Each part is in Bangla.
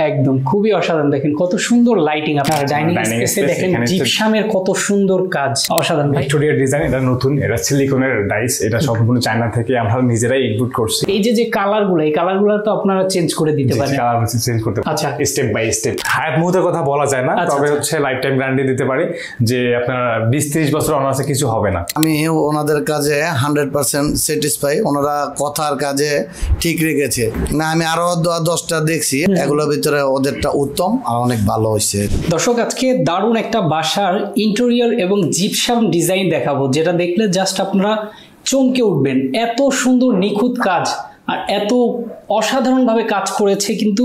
একদম খুবই অসাধারণ। দেখেন কত সুন্দর লাইটিং আপনার ডাইনিং স্পেসে, দেখেন জিপসামের কত সুন্দর কাজ, অসাধারণ। ভিক্টোরিয়া ডিজাইন, এটা নতুন, এটা সিলিকনের ডাইস, এটা সম্পূর্ণ চায়না থেকে আমরা নিজেরাই ইনপুট করছি। এই যে কালারগুলো, এই কালারগুলো তো আপনারা চেঞ্জ করে দিতে পারেন। কালার চেঞ্জ করতে পারেন, আচ্ছা, স্টেপ বাই স্টেপ। হায়াত মুহূর্তের কথা বলা যায় না, তবে হচ্ছে লাইফ টাইম গ্যারান্টি দিতে পারি যে আপনার 20-30 বছর অনার্সে কিছু হবে না। আমি ওনাদের কাজে 100% স্যাটিসফাই, ওনারা কথার কাজে ঠিক রেখেছে না। আমি আরো 10টা দেখছি, এগুলোর ভিতরে ওদেরটা উত্তম আর অনেক ভালো হয়েছে। দর্শক, আজকে দারুণ একটা বাসার ইন্টেরিয়র এবং জিপসাম ডিজাইন দেখাবো, যেটা দেখলে জাস্ট আপনারা চমকে উঠবেন। এত সুন্দর নিখুঁত কাজ আর এত অসাধারণভাবে কাজ করেছে কিন্তু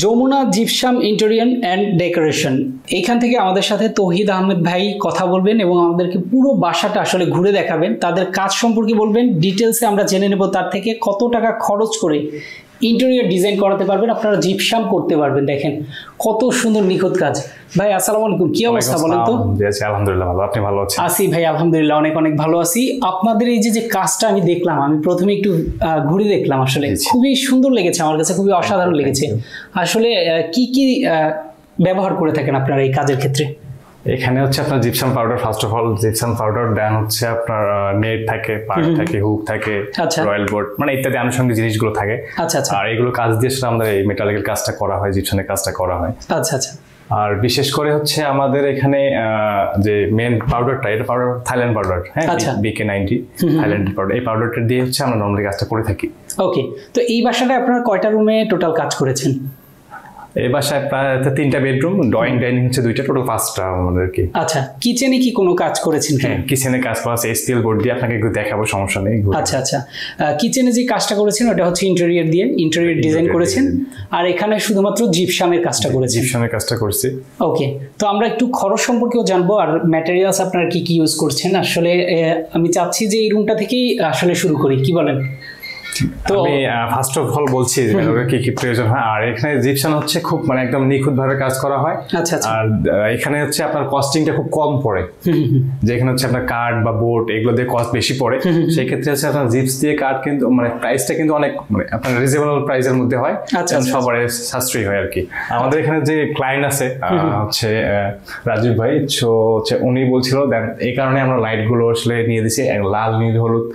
Jamuna gypsum interior and decoration. এইখান থেকে আমাদের সাথে তৌহিদ আহমেদ ভাই কথা বলবেন এবং আমাদেরকে পুরো বাসাটা আসলে ঘুরে দেখাবেন, তাদের কাজ সম্পর্কে বলবেন, ডিটেলসে আমরা জেনে নেব তার থেকে কত টাকা খরচ করে ইন্টেরিয়র ডিজাইন করাতে পারবেন, আপনারা জিপসাম করতে পারবেন। দেখেন কত সুন্দর নিখুঁত কাজ। ভাই আসসালামু আলাইকুম, কি অবস্থা বলেন তো? আলহামদুলিল্লাহ ভালো, আপনি ভালো আছেন? আছি ভাই, আলহামদুলিল্লাহ অনেক অনেক ভালো আছি। আপনাদের এই যে কাজটা আমি দেখলাম, আমি প্রথমে একটু ঘুরে দেখলাম, আসলে খুবই সুন্দর লেগেছে আমার কাছে, খুবই অসাধারণ লেগেছে। আসলে কি কি ব্যবহার করে থাকেন আপনারা এই কাজের ক্ষেত্রে? এখানে হচ্ছে আপনার gypsum powder, first of all gypsum powder, then হচ্ছে আপনার নেট থাকে, পার্ট থাকে, হুক থাকে, রয়্যাল বোর্ড, মানে ইত্যাদি আনুষঙ্গিক জিনিসগুলো থাকে। আচ্ছা আচ্ছা। আর এগুলো কাজ দিয়ে সেটা আমাদের এই মেটালিকের কাজটা করা হয়, জিপসামের কাজটা করা হয়। আচ্ছা আচ্ছা। আর বিশেষ করে হচ্ছে আমাদের এখানে যে মেন পাউডারটা, এটা পাউডার থাইল্যান্ড পাউডার, হ্যাঁ, BK90 থাইল্যান্ড পাউডার। এই পাউডারটা দিয়ে হচ্ছে আমরা নরমালি কাজটা করে থাকি। ওকে, তো এই বাসাটায় আপনারা কয়টা রুমে টোটাল কাজ করেছেন? এই বাসায় প্রায় 3টা বেডরুম, ড্রয়িং ডাইনিং হচ্ছে 2টা, টোটাল 5টা আমাদের কি। আচ্ছা, কিচেনে কি কোনো কাজ করেছেন? হ্যাঁ, কিচেনে কাজ করা আছে, STL বোর্ড দিয়ে আপনাকে একটু দেখাবো, সমস্যা নেই। আচ্ছা আচ্ছা। কিচেনে যে কাজটা করেছেন ওটা হচ্ছে ইন্টেরিয়র দিয়ে, ইন্টেরিয়র ডিজাইন করেছেন, আর এখানে শুধুমাত্র জিপসামের কাজটা করেছেন। জিপসামের কাজটা করছি। ওকে, তো আমরা একটু খরচ সম্পর্কেও জানবো আর ম্যাটেরিয়ালস আপনারা কি কি ইউজ করছেন। আসলে আমি চাচ্ছি যে এই রুমটা থেকেই আসলে শুরু করি, কি বলেন? তো আমি ফার্স্ট অফ অল বলছি কি কি প্রয়োজন হয়। আর এখানে জিপসাম হচ্ছে খুব মানে একদম নিখুঁত ভাবে কাজ করা হয়। আচ্ছা। আর এখানে হচ্ছে আপনার কস্টিংটা খুব কম পড়ে, যে এখানে হচ্ছে আপনার কাঠ বা বোর্ড এগুলো দিয়ে কস্ট বেশি পড়ে। সেই ক্ষেত্রে হচ্ছে আপনার জিপস দিয়ে কাঠ কিন্তু মানে প্রাইসটা কিন্তু অনেক মানে আপনার রিজনেবল প্রাইসের মধ্যে হয়, সবার সাশ্রয়ী হয় আর কি। আমাদের এখানে যে ক্লায়েন্ট আছে হচ্ছে রাজীব ভাই, হচ্ছে উনি বলছিল, দেন এই কারণে আমরা লাইট গুলো আসলে নিয়ে দিছি লাল, নীল, হলুদ,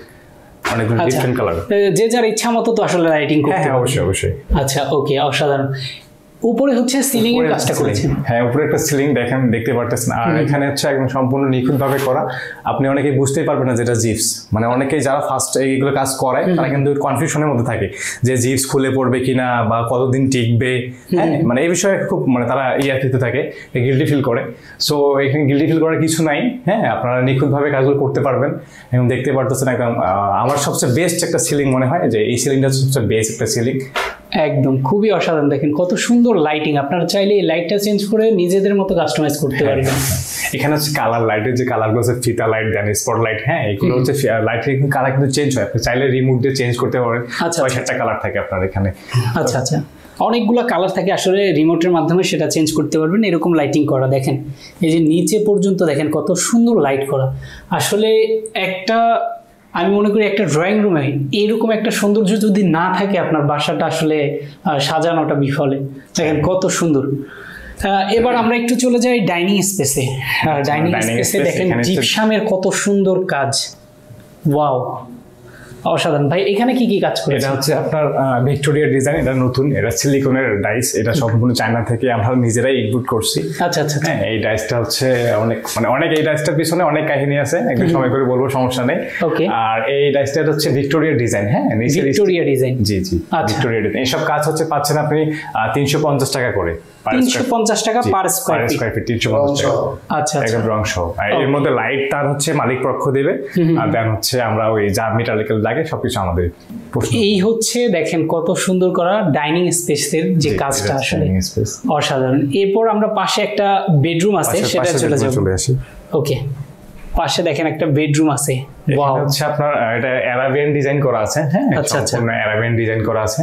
অনেকগুলো ডিফারেন্ট কালার, যে যার ইচ্ছা মতো তো আসলে লাইটিং করতে হবে। অবশ্যই অবশ্যই। আচ্ছা, ওকে, অসাধারণ। উপরে হচ্ছে সিলিং এর কাজটা করেছেন। হ্যাঁ, উপরে একটা সিলিং দেখতে পারতেছেন। আর এখানে হচ্ছে একদম সম্পূর্ণ নিখুঁত ভাবে করা। আপনি অনেকেই বুঝতেই পারবেন না যেটা জিপস, মানে অনেকেই যারা ফার্স্ট এইগুলো কাজ করায় তারা কিন্তু কনফিউশনের মধ্যে থাকে যে জিপস খুলে পড়বে কিনা বা কতদিন টিকবে। হ্যাঁ, মানে এই বিষয়ে খুব মানে তারা ইয়াতে থাকে, গিল্টি ফিল করে। সো এখানে গিল্টি ফিল করার কিছু নাই। হ্যাঁ, আপনারা নিখুঁত ভাবে কাজগুলো করতে পারবেন এবং দেখতে পারতেছেন একদম। আমার সবচেয়ে বেস্ট একটা সিলিং মনে হয় যে এই সিলিংটা সবচেয়ে বেস্ট একটা সিলিং, একদম খুবই অসাধারণ। দেখেন কত সুন্দর লাইটিং, আপনারা চাইলে এই লাইটটা চেঞ্জ করে নিজেদের মতো কাস্টমাইজ করতে পারবেন। এখানে হচ্ছে কালার, লাইটের যে কালারগুলো আছে, ফিতা লাইট, দেন স্পট লাইট, হ্যাঁ, এগুলো হচ্ছে লাইটের কালার কিন্তু চেঞ্জ হয়, আপনি চাইলে রিমোট দিয়ে চেঞ্জ করতে পারেন। 6-7টা কালার থাকে আপনার এখানে। আচ্ছা আচ্ছা, অনেকগুলো কালার থাকে, আসলে রিমোটের মাধ্যমে সেটা চেঞ্জ করতে পারবেন। এরকম লাইটিং করা, দেখেন এই যে নিচে পর্যন্ত দেখেন কত সুন্দর লাইট করা। আসলে একটা আমি মনে করি একটা ড্রয়িং রুমে এরকম একটা সৌন্দর্য যদি না থাকে, আপনার বাসাটা আসলে সাজানোটা বিফলে। দেখেন কত সুন্দর। এবার আমরা একটু চলে যাই ডাইনিং স্পেসে। ডাইনিং স্পেসে দেখেন জিপসামের কত সুন্দর কাজ, ওয়াও, অসাধারণ। ভাই এখানে কি কি কাজ করেছেন? এটা হচ্ছে আপনার ভিক্টোরিয়া ডিজাইন, এটা নতুন, এটা সিলিকনের ডাইস, এটা সম্পূর্ণ চায়না থেকে আমরা নিজেরাই ইনপুট করছি। আচ্ছা আচ্ছা। হ্যাঁ, এই ডাইসটা হচ্ছে অনেক এই ডাইসটার পিছনে অনেক কাহিনী আছে, একদম সময় করে বলবো, সমস্যা নেই। আর এই ডাইসটা হচ্ছে ভিক্টোরিয়া ডিজাইন। হ্যাঁ, ভিক্টোরিয়া ডিজাইন, জি জি, ভিক্টোরিয়া ডিজাইন। এইসব কাজ হচ্ছে পাচ্ছেন আপনি 350 টাকা করে, 350 টাকা পার স্কয়ার ফিট, 350 টাকা। আচ্ছা, একদম রং সহ। এর মধ্যে লাইট তার হচ্ছে মালিক পক্ষ দেবে, আর দেন হচ্ছে আমরা ওই যা মেটালিক্যাল লাগে সবকিছু আমাদের। এই হচ্ছে দেখেন কত সুন্দর করা ডাইনিং স্পেসের যে কাজটা, আসলে অসাধারণ। এরপর আমরা পাশে একটা বেডরুম আছে, সেটা চলে আসি। ওকে, পাশে দেখেন একটা বেডরুম আছে, ওয়াও, হচ্ছে আপনার এটা অ্যারাবিয়ান ডিজাইন করা আছে। হ্যাঁ, আচ্ছা আচ্ছা, অ্যারাবিয়ান ডিজাইন করা আছে।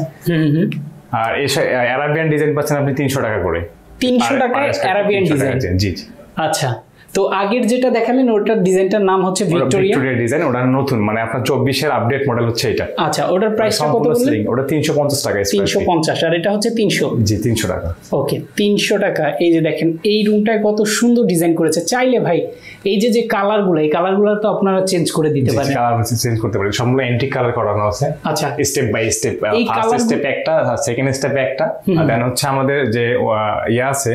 আর এই অ্যারাবিয়ান ডিজাইন পাচ্ছেন আপনি 300 টাকা করে। 300 টাকায় অ্যারাবিয়ান ডিজাইন, জি জি। আচ্ছা, তো আগের যেটা দেখালেন ওটার ডিজাইনটার নাম হচ্ছে ভিক্টোরিয়া ডিজাইন, ওটা নতুন মানে আপনার 24-এর আপডেট মডেল হচ্ছে এটা। আচ্ছা, ওটার প্রাইসটা কত বললেন? ওটা 350 টাকা। 350, আর এটা হচ্ছে 300। জি 300 টাকা। ওকে, 300 টাকা। এই যে দেখেন এই রুমটায় কত সুন্দর ডিজাইন করেছে। চাইলে ভাই এই যে কালারগুলো, এই কালারগুলো তো আপনারা চেঞ্জ করে দিতে পারেন। কালার চেঞ্জ করতে পারেন, সম্পূর্ণ অ্যান্টিক কালার করানো আছে। আচ্ছা, step by step, first step একটা, সেকেন্ড স্টেপ একটা, আর দেন হচ্ছে আমাদের যে আছে,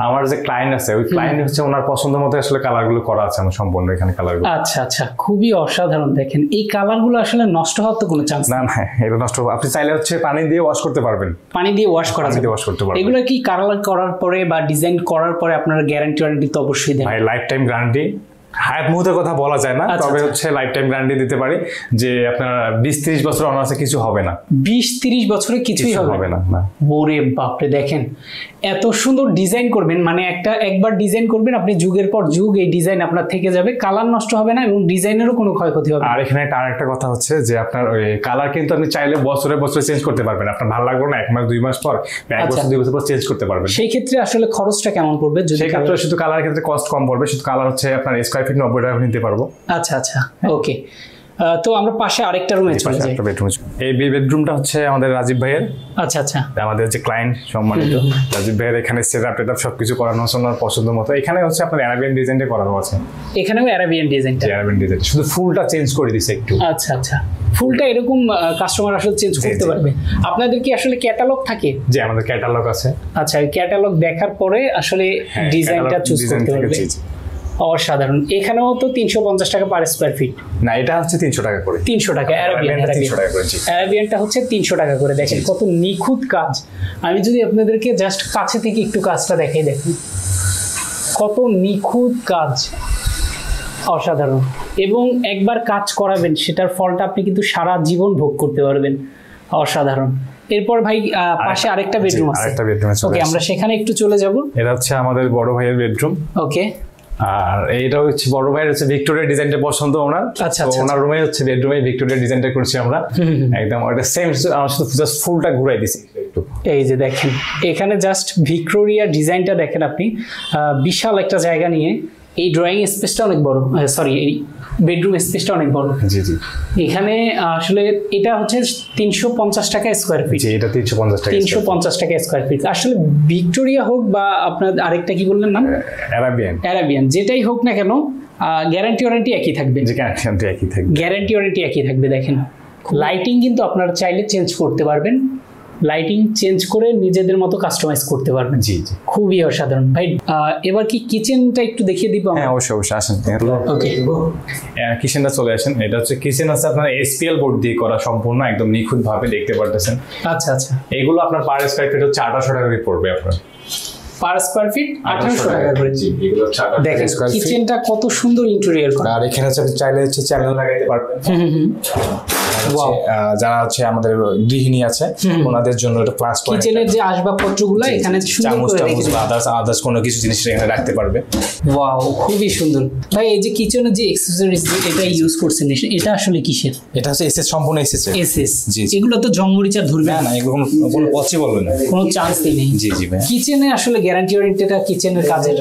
আমার যে ক্লায়েন্ট আছে ওই ক্লায়েন্ট হচ্ছে ওনার পছন্দ মতো আসলে কালারগুলো করা আছে আমার সম্পূর্ণ এখানে কালারগুলো। আচ্ছা আচ্ছা, খুবই অসাধারণ। দেখেন এই কালারগুলো আসলে নষ্ট হওয়ার তো কোনো চান্স না, এটা নষ্ট হবে। আপনি চাইলে হচ্ছে পানি দিয়ে ওয়াশ করতে পারবেন, পানি দিয়ে ওয়াশ করা যাবে, ওয়াশ করতে পারবেন। এগুলো কি কালার করার পরে বা ডিজাইন করার পরে আপনারা গ্যারান্টি তো অবশ্যই দেন? ভাই লাইফ টাইম গ্যারান্টি, হায়াত মুহূর্তের কথা বলা যায় না, তবে হচ্ছে লাইফ টাইম গ্যারান্টি দিতে পারি যে আপনার 20-30 বছর অনার্সে কিছু হবে না। 20-30 বছরে কিছুই হবে না। ওরে বাপরে, দেখেন এত সুন্দর ডিজাইন করবেন, মানে একবার ডিজাইন করবেন আপনি, যুগের পর যুগ এই ডিজাইন আপনার থেকে যাবে, কালার নষ্ট হবে না এবং ডিজাইনেরও কোনো ক্ষয়ক্ষতি হবে না। আর এখানে আরেকটা কথা হচ্ছে যে আপনার ওই কালার কিন্তু আপনি চাইলে বছরে বছরে চেঞ্জ করতে পারবেন। আপনার ভালো লাগবে না 1 মাস 2 মাস পর, 1 বছর 2 বছর পর চেঞ্জ করতে পারবেন। সেই ক্ষেত্রে আসলে খরচটা কেমন পড়বে? সেই ক্ষেত্রে শুধু কালারের ক্ষেত্রে কস্ট কম পড়বে, শুধু কালার হচ্ছে আপনার স্কয়ার ফিট 90 টাকা নিতে পারবো। আচ্ছা আচ্ছা, ওকে। তো আমরা পাশে আরেকটা রুমে চলে যাই। এই বেডরুমটা হচ্ছে আমাদের রাজীব ভাইয়ের। আচ্ছা আচ্ছা, আমাদের যে ক্লায়েন্ট সম্মানিত রাজীব ভাইয়ের এখানে সেটআপ সবকিছু করানো আছে ওনার পছন্দ মতো। এখানে হচ্ছে আপনার অ্যারাবিয়ান ডিজাইনটা করানো আছে, এখানেও অ্যারাবিয়ান ডিজাইনটা, শুধু ফুলটা চেঞ্জ করে দিছে একটু। আচ্ছা আচ্ছা, ফুলটা এরকম কাস্টমার আসলে চেঞ্জ করতে পারবে। আপনাদের কি আসলে ক্যাটালগ থাকে? জি, আমাদের ক্যাটালগ আছে। আচ্ছা, ক্যাটালগ দেখার পরে আসলে ডিজাইনটা চুজ করতে পারবে। অসাধারণ। এখানেও তো 350 টাকা পার স্কয়ার ফিট? না, এটা হচ্ছে 300 টাকা করে। 300 টাকা অ্যারাবিয়ানটা হচ্ছে 300 টাকা করে। দেখেন কত নিখুঁত কাজ। আমি যদি আপনাদেরকে জাস্ট কাছে থেকে একটু কাজটা দেখাই, দেখুন কত নিখুঁত কাজ, অসাধারণ। এবং একবার কাজ করাবেন সেটার ফলটা আপনি কিন্তু সারা জীবন ভোগ করতে পারবেন। অসাধারণ। এরপর ভাই পাশে আরেকটা বেডরুম আছে। ওকে, আমরা সেখানে একটু চলে যাব। এটা হচ্ছে আমাদের বড় ভাইয়ের বেডরুম। ওকে, আর এইটা হচ্ছে বড় ভাইয়ের হচ্ছে ভিক্টোরিয়া ডিজাইনটা পছন্দ ওনার। আচ্ছা, ওনার রুমে হচ্ছে বেডরুমে ভিক্টোরিয়া ডিজাইনটা করছি আমরা একদম ওটা সেম। আমার শুধু জাস্ট ফুলটা ঘুরাই দিছি একটু। এই যে দেখেন এখানে জাস্ট ভিক্টোরিয়া ডিজাইনটা দেখেন আপনি, বিশাল একটা জায়গা নিয়ে। এই ড্রয়িং স্পেসটা অনেক বড়, সরি এই বেডরুম স্পেসটা অনেক বড়। জি জি, এখানে আসলে এটা হচ্ছে 350 টাকা স্কয়ার ফিট। জি, এটা 350 টাকা স্কয়ার ফিট। আসলে ভিক্টোরিয়া হোক বা আপনার আরেকটা কি বললেন নাম, অ্যারাবিয়ান, যেটাই হোক না কেন গ্যারান্টি একই থাকবে। গ্যারান্টি একই থাকবে। দেখেন লাইটিং কিন্তু আপনারা চাইলে চেঞ্জ করতে পারবেন, লাইটিং চেঞ্জ করে নিজেদের মতো কাস্টমাইজ করতে পারবেন। জি জি, খুবই অসাধারণ। ভাই এবার কি কিচেনটা একটু দেখিয়ে দিব? হ্যাঁ অবশ্যই আসেন। ওকে, কিচেনটা চলে আসেন। এটা হচ্ছে কিচেন আছে আপনার এসপিএল বোর্ড দিয়ে করা, সম্পূর্ণ একদম নিখুঁত ভাবে দেখতে পারতেছেন। আচ্ছা আচ্ছা, এগুলো আপনার পার স্কয়ার ফিট হচ্ছে 1800 টাকা করে পড়বে আপনার। পার স্কয়ার ফিট 1800 টাকা করে। জি, এগুলো 1800 টাকা স্কয়ার ফিট। কিচেনটা কত সুন্দর ইন্টেরিয়র করা। আর এখানে হচ্ছে আপনি চাইলে হচ্ছে চ্যানেল লাগাইতে পারবেন। যারা হচ্ছে আমাদের গৃহিণী আছে ওনাদের জন্য একটা প্লাস পয়েন্ট। কিচেনের যে আসবাবপত্রগুলো এখানে সুন্দর করে রেখেছে, আদার্স কোনো কিছু জিনিস এখানে রাখতে পারবে। ওয়াও, খুবই সুন্দর। ভাই এই যে কিচেনের যে অ্যাকসেসরিজ এটা ইউজ করছেন, এটা আসলে কিসের? এটা হচ্ছে এসএস, সম্পূর্ণ এসএস। জি, এগুলো তো জংমরিচা ধরবে না? এগুলো কোনো পসিবল না, কোনো চান্সই নেই। জি জি ভাই। কিচেনে আসলে গ্যারান্টি ওয়ারেন্টিটা কিচেনের কাজের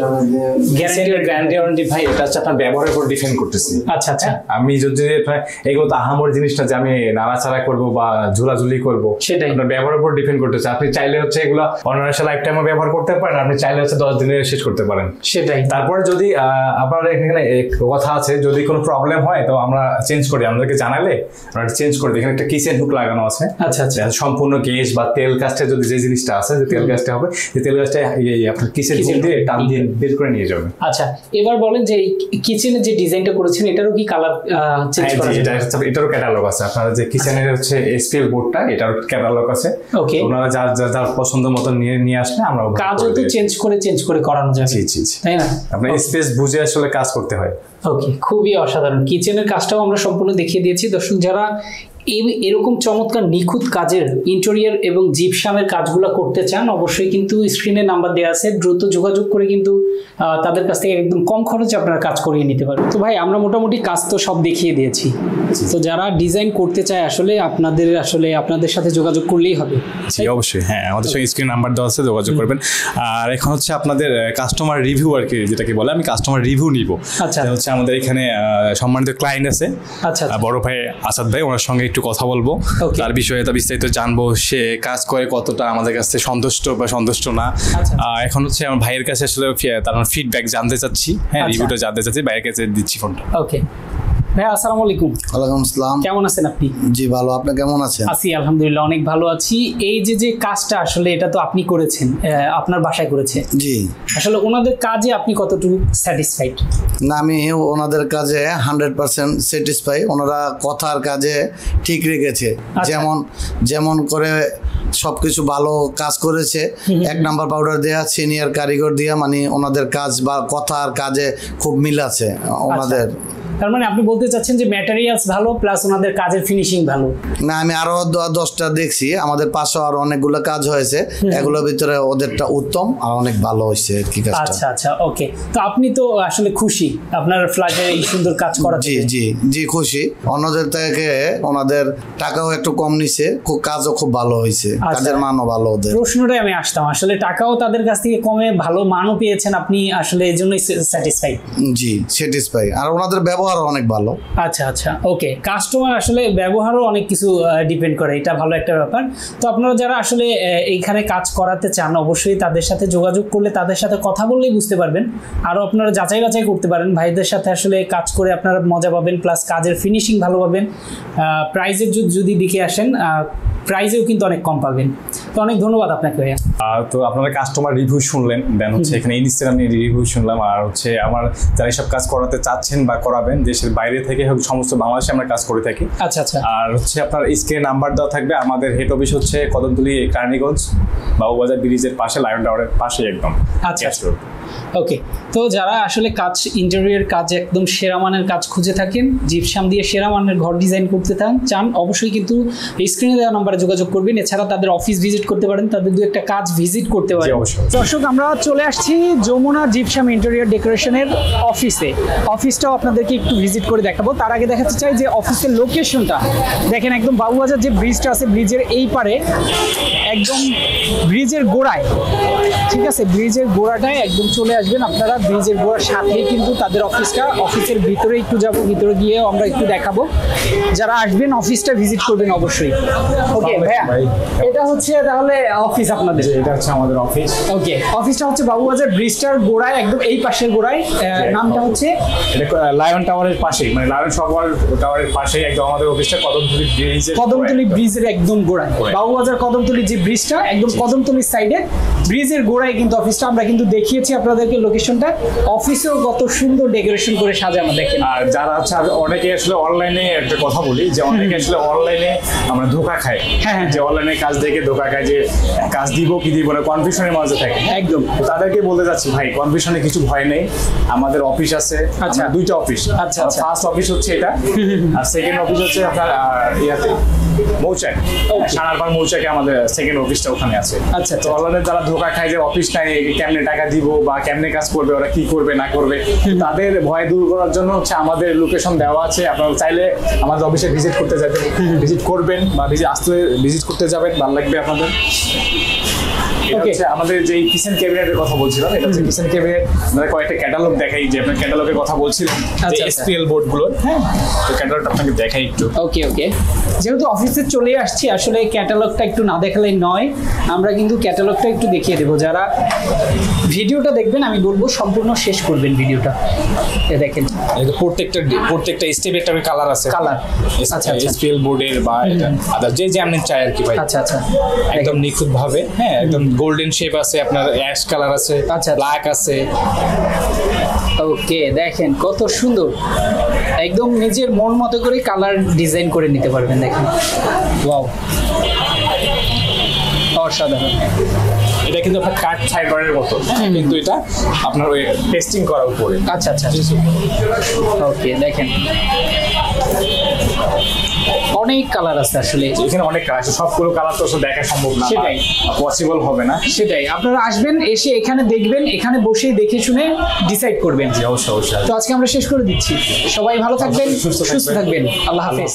গ্যারান্টি ওয়ারেন্টি ভাই এটা হচ্ছে আপনার ব্যবহারের উপর ডিপেন্ড করতেছে। আচ্ছা আচ্ছা, আমি যদি এগুলো তো আহামরি জিনিসটা যে আমি নাড়াচাড়া করবো বা ঝুলাঝুলি করবো, সেটাই আপনার ব্যবহারের উপর ডিপেন্ড করতেছে। আপনি চাইলে হচ্ছে এগুলো অনায়াসে লাইফ টাইমও ব্যবহার করতে পারেন, আপনি চাইলে হচ্ছে 10 দিনে শেষ করতে পারেন। সেটাই। তারপরে যদি আপনার এখানে কথা আছে যদি কোনো প্রবলেম হয় তো আমরা চেঞ্জ করি, আমাদেরকে জানালে আমরা চেঞ্জ করে দিই। এখানে একটা কিচেন হুক লাগানো আছে। আচ্ছা আচ্ছা, সম্পূর্ণ গেজ বা তেল কাস্টে যদি যে জিনিসটা আছে যে তেল কাস্টে হবে, যে তেল কাস্টে আপনার কিচেন হুক দিয়ে টান দিয়ে বের করে নিয়ে যাবে। আচ্ছা, এবার বলেন যে কিচেনের যে ডিজাইনটা করেছেন এটারও কি কালার চেঞ্জ করা যাবে? এটারও ক্যাটালগ আছে। আপনারা যে কিচেনের হচ্ছে এসপিএল বোর্ডটা, এটার ক্যাটালগ আছে। ওকে, ওনারা যার পছন্দ মতো নিয়ে আসলে আমরা কাজও তো চেঞ্জ করে করানো যাবে। জি জি, তাই না? আপনার স্পেস বুঝে আসলে কাজ করতে হয়। ওকে, খুবই অসাধারণ। কিচেনের কাজটাও আমরা সম্পূর্ণ দেখিয়ে দিয়েছি। দর্শক যারা এরকম চমৎকার নিখুঁত কাজের ইন্টেরিয়র এবং জিপসামের কাজগুলো করতে চান, অবশ্যই কিন্তু স্ক্রিনে নাম্বার দেওয়া আছে, দ্রুত যোগাযোগ করে কিন্তু তাদের কাছ থেকে একদম কম খরচে আপনারা কাজ করিয়ে নিতে পারবেন। তো ভাই আমরা মোটামুটি কাজ তো সব দেখিয়ে দিয়েছি, তো যারা ডিজাইন করতে চায় আসলে আপনাদের সাথে যোগাযোগ করলেই হবে। জি অবশ্যই, হ্যাঁ আমাদের সঙ্গে স্ক্রিন নাম্বার দেওয়া আছে, যোগাযোগ করবেন। আর এখন হচ্ছে আপনাদের কাস্টমার রিভিউ আর কি, যেটাকে বলে আমি কাস্টমার রিভিউ নিব। আচ্ছা, হচ্ছে আমাদের এখানে সম্মানিত ক্লায়েন্ট আছে, আচ্ছা বড় ভাই আসাদ ভাই, ওনার সঙ্গে একটু কথা বলবো, তার বিষয়ে বিস্তারিত জানবো, সে কাজ করে কতটা আমাদের কাছে সন্তুষ্ট বা সন্তুষ্ট না। এখন হচ্ছে আমার ভাইয়ের কাছে আসলে তার ফিডব্যাক জানতে চাচ্ছি, হ্যাঁ রিভিউটা জানতে চাচ্ছি, ভাইয়ের কাছে দিচ্ছি ফোনটা। ওকে ভাই, আসসালামু আলাইকুম। ওয়ালাইকুম আসসালাম। কেমন আছেন আপনি? জি ভালো, আপনি কেমন আছেন? আছি আলহামদুলিল্লাহ, অনেক ভালো আছি। এই যে কাজটা আসলে এটা তো আপনি করেছেন, আপনার বাসায় করেছেন। জি, আসলে ওনাদের কাজে আপনি কতটুকু স্যাটিসফাইড? না, আমি ওনাদের কাজে 100% স্যাটিসফাই। ওনারা কথার কাজে ঠিক রেখেছে, যেমন করে সবকিছু ভালো কাজ করেছে। 1 নাম্বার পাউডার দেয়া, সিনিয়র কারিগর দিয়া, মানে ওনাদের কাজ বা কথার কাজে খুব মিল আছে ওনাদের। তার মানে আপনি বলতে চাচ্ছেন যে ম্যাটেরিয়ালস ভালো প্লাস ওনাদের কাজের ফিনিশিং ভালো? না, আমি আরো 10টা দেখছি, আমাদের পাশে আরো অনেকগুলো কাজ হয়েছে, এগুলোর ভিতরে ওদেরটা উত্তম আর অনেক ভালো হয়েছে কি কাজটা। আচ্ছা আচ্ছা, ওকে। তো আপনি তো আসলে খুশি আপনার ফ্ল্যাটে এই সুন্দর কাজ করা? জি জি জি খুশি। অন্যদের থেকে ওনাদের টাকাও একটু কম নিছে, খুব কাজও খুব ভালো হয়েছে, কাজের মানও ভালো। ওদের প্রশ্নটাই আমি আসতাম, আসলে টাকাও তাদের কাছ থেকে কমে, ভালো মানও পেয়েছেন আপনি, আসলে এই জন্যই স্যাটিসফাই? জি স্যাটিসফাই, আর ওনাদের ব্যবহারও অনেক ভালো। আচ্ছা আচ্ছা, ওকে। কাস্টমার আসলে ব্যবহারও অনেক কিছু ডিপেন্ড করে, এটা ভালো একটা ব্যাপার। তো আপনারা যারা আসলে এইখানে কাজ করাতে চান, অবশ্যই তাদের সাথে যোগাযোগ করলে, তাদের সাথে কথা বললেই বুঝতে পারবেন। আরও আপনারা যাচাই বাছাই করতে পারেন, ভাইদের সাথে আসলে কাজ করে আপনারা মজা পাবেন, প্লাস কাজের ফিনিশিং ভালো পাবেন। প্রাইজের যদি দিকে আসেন, প্রাইজেও কিন্তু অনেক কম পাবেন। তো অনেক ধন্যবাদ আপনাকে ভাইয়া। তো আপনারা কাস্টমার রিভিউ শুনলেন, দেন হচ্ছে এখানে ইনস্টাগ্রাম রিভিউ শুনলাম, আর হচ্ছে আমার যারা এইসব কাজ করাতে চাচ্ছেন বা করাবেন, দেশের বাইরে থেকে হোক, সমস্ত বাংলাদেশে আমরা কাজ করে থাকি। আচ্ছা আচ্ছা। আর হচ্ছে আপনার স্ক্রিনে নাম্বার দেওয়া থাকবে। আমাদের হেড অফিস হচ্ছে কদমতলী কারণীগঞ্জ বাবুবাজার ব্রিজের পাশে, লায়ন টাওয়ারের পাশে একদম। আচ্ছা, ওকে। তো যারা আসলে কাজ, ইন্টেরিয়র কাজ একদম সেরা মানের কাজ খুঁজে থাকেন, জিপসাম দিয়ে সেরা মানের ঘর ডিজাইন করতে চান, অবশ্যই কিন্তু স্ক্রিনে দেওয়া নাম্বারে যোগাযোগ করবেন। এছাড়া তাদের অফিস ভিজিট করতে পারেন, তাদের 2-1টা কাজ ভিজিট করতে পারেন। দর্শক, আমরা চলে আসছি যমুনা জিপসাম ইন্টেরিয়র ডেকোরেশনের অফিসে। অফিসটাও আপনাদেরকে একটু ভিজিট করে দেখাবো। তার আগে দেখাতে চাই যে অফিসের লোকেশনটা দেখেন, একদম বাবুবাজার যে ব্রিজটা আছে, ব্রিজের এই পারে, একদম ব্রিজের গোড়ায়, ঠিক আছে, ব্রিজের গোড়াটায় একদম চলে আসবেন আপনারা। ব্রিজের গোড়ার সাথেই কিন্তু তাদের অফিসটা। অফিসের ভিতরে একটু যাবো, ভিতরে গিয়েও আমরা একটু দেখাবো। যারা আসবেন অফিসটা ভিজিট করবেন অবশ্যই। ওকে ভাইয়া, এটা হচ্ছে তাহলে অফিস আপনাদের? এটা হচ্ছে আমাদের অফিস। ওকে, অফিসটা হচ্ছে বাবুবাজার ব্রিজটার গোড়ায়, একদম এই পাশের গোড়ায়। নামটা হচ্ছে লায়ন টাওয়ারের পাশে, মানে লায়ন টাওয়ারের পাশে একদম আমাদের অফিসটা, কদমতলী ব্রিজের একদম গোড়ায়। বাবুবাজার কদমতলী যে ব্রিজটা, একদম কদমতলীর সাইডে ব্রিজের গোড়ায় কিন্তু অফিসটা। আমরা কিন্তু দেখিয়েছি আপনাদেরকে লোকেশনটা। অফিসেও কত সুন্দর ডেকোরেশন করে সাজানো দেখেন। আর যারা হচ্ছে অনেকে আসলে অনলাইনে একটা কথা বলি, যে অনেকে আসলে অনলাইনে আমরা ধোকা খাই, হ্যাঁ, যে অনলাইনে কাজ দেখে ধোকা খায়, যে কাজ দিব কি দিব না, কনফিউশনের মাঝে থাকে। একদম তাদেরকে বলতে যাচ্ছি, ভাই কনফিউশনে কিছু ভয় নেই, আমাদের অফিস আছে। আচ্ছা, 2টা অফিস। আচ্ছা, ফার্স্ট অফিস হচ্ছে এটা, আর সেকেন্ড অফিস হচ্ছে আপনার ইয়াতে মৌচাক, সানারপাড় মৌচাকে আমাদের সেকেন্ড অফিসটা ওখানে আছে। আচ্ছা, তো অনলাইনে যারা ধোকা খায় যে অফিস নাই, কেমনে টাকা দিব বা কেমনে কাজ করবে, ওরা কি করবে না করবে, তাদের ভয় দূর করার জন্য হচ্ছে আমাদের লোকেশন দেওয়া আছে। আপনারা চাইলে আমাদের অফিসে ভিজিট করতে যাবেন, ভিজিট করবেন বা ভিজিট করতে যাবেন, ভালো লাগবে আপনাদের। আমাদের যে কিচেন ক্যাবিনেটের কথা বলছিলাম, এটা হচ্ছে কিচেন ক্যাবিনেট। আমরা কয়েকটা ক্যাটালগ দেখাই, যে আপনার ক্যাটালগের কথা বলছিলাম, যে এসপিএল বোর্ডগুলো। হ্যাঁ, তো ক্যাটালগটা আপনাকে দেখাই একটু। ওকে ওকে, যেহেতু অফিসে চলে আসছি, আসলে ক্যাটালগটা একটু না দেখালেই নয়। আমরা কিন্তু ক্যাটালগটা একটু দেখিয়ে দেবো। যারা ভিডিওটা দেখবেন, আমি বলবো সম্পূর্ণ শেষ করবেন ভিডিওটা। দেখেন, প্রত্যেকটা স্টেপে একটা কালার আছে, কালার। আচ্ছা, এসপিএল বোর্ডের বা এটা আদার যে আপনি চাই আর কি ভাই। আচ্ছা আচ্ছা, একদম নিখুঁত ভাবে, হ্যাঁ, একদম গোল্ডেন শেপ আছে, আপনার অ্যাশ কালার আছে, আচ্ছা, ব্ল্যাক আছে। ওকে, দেখেন কত সুন্দর, একদম নিজের মন মতো করে কালার ডিজাইন করে নিতে পারবেন। দেখেন, ওয়াও, অসাধারণ। এটা কিন্তু আপনার কাঠ ফাইবারের মতো, কিন্তু এটা আপনার ওই পেস্টিং করার উপরে। আচ্ছা আচ্ছা, ওকে, দেখেন অনেক কালার আছে আসলে। এখানে অনেক কালার আছে, সবগুলো কালার তো আসলে দেখা সম্ভব না, সেটাই। পসিবল হবে না। সেটাই, আপনারা আসবেন, এসে এখানে দেখবেন, এখানে বসেই দেখে শুনে ডিসাইড করবেন। অবশ্যই অবশ্যই। তো আজকে আমরা শেষ করে দিচ্ছি। সবাই ভালো থাকবেন, সুস্থ সুস্থ থাকবেন। আল্লাহ হাফেজ।